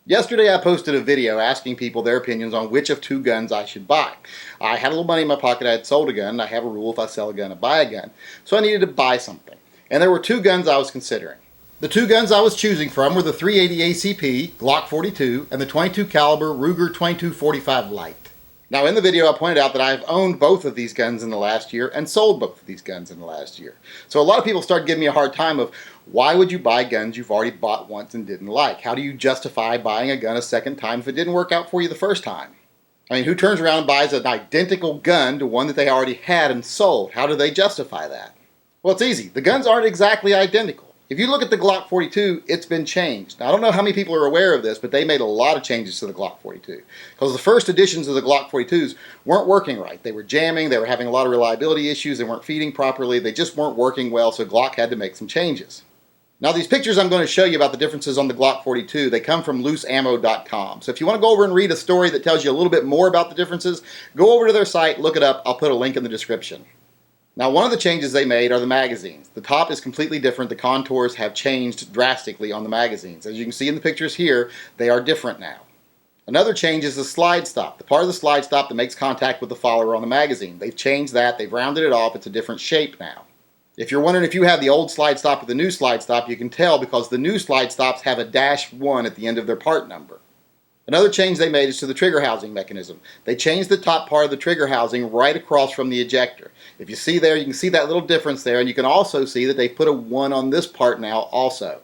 Yesterday I posted a video asking people their opinions on which of two guns I should buy. I had a little money in my pocket, I had sold a gun, and I have a rule: if I sell a gun, I buy a gun. So I needed to buy something. And there were two guns I was considering. The two guns I was choosing from were the .380 ACP, Glock 42, and the .22 caliber Ruger 2245 Light. Now in the video I pointed out that I've owned both of these guns in the last year and sold both of these guns in the last year. So a lot of people started giving me a hard time of, why would you buy guns you've already bought once and didn't like? How do you justify buying a gun a second time if it didn't work out for you the first time? I mean, who turns around and buys an identical gun to one that they already had and sold? How do they justify that? Well, it's easy. The guns aren't exactly identical. If you look at the Glock 42, it's been changed. Now, I don't know how many people are aware of this, but they made a lot of changes to the Glock 42. Because the first editions of the Glock 42s weren't working right. They were jamming, they were having a lot of reliability issues, they weren't feeding properly, they just weren't working well, so Glock had to make some changes. Now, these pictures I'm going to show you about the differences on the Glock 42, they come from looseammo.com. So if you want to go over and read a story that tells you a little bit more about the differences, go over to their site, look it up, I'll put a link in the description. Now, one of the changes they made are the magazines. The top is completely different. The contours have changed drastically on the magazines. As you can see in the pictures here, they are different now. Another change is the slide stop, the part of the slide stop that makes contact with the follower on the magazine. They've changed that. They've rounded it off. It's a different shape now. If you're wondering if you have the old slide stop or the new slide stop, you can tell because the new slide stops have a -1 at the end of their part number. Another change they made is to the trigger housing mechanism. They changed the top part of the trigger housing right across from the ejector. If you see there, you can see that little difference there, and you can also see that they put a 1 on this part now also.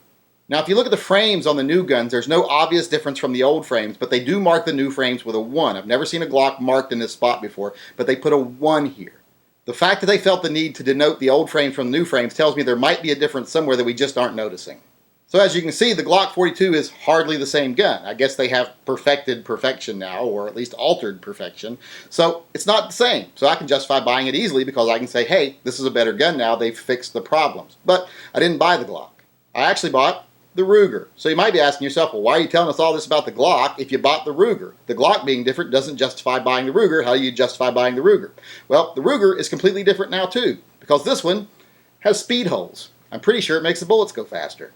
Now, if you look at the frames on the new guns, there's no obvious difference from the old frames, but they do mark the new frames with a 1. I've never seen a Glock marked in this spot before, but they put a 1 here. The fact that they felt the need to denote the old frames from the new frames tells me there might be a difference somewhere that we just aren't noticing. So as you can see, the Glock 42 is hardly the same gun. I guess they have perfected perfection now, or at least altered perfection. So it's not the same. So I can justify buying it easily because I can say, hey, this is a better gun now. They've fixed the problems. But I didn't buy the Glock. I actually bought the Ruger. So you might be asking yourself, well, why are you telling us all this about the Glock if you bought the Ruger? The Glock being different doesn't justify buying the Ruger. How do you justify buying the Ruger? Well, the Ruger is completely different now too, because this one has speed holes. I'm pretty sure it makes the bullets go faster.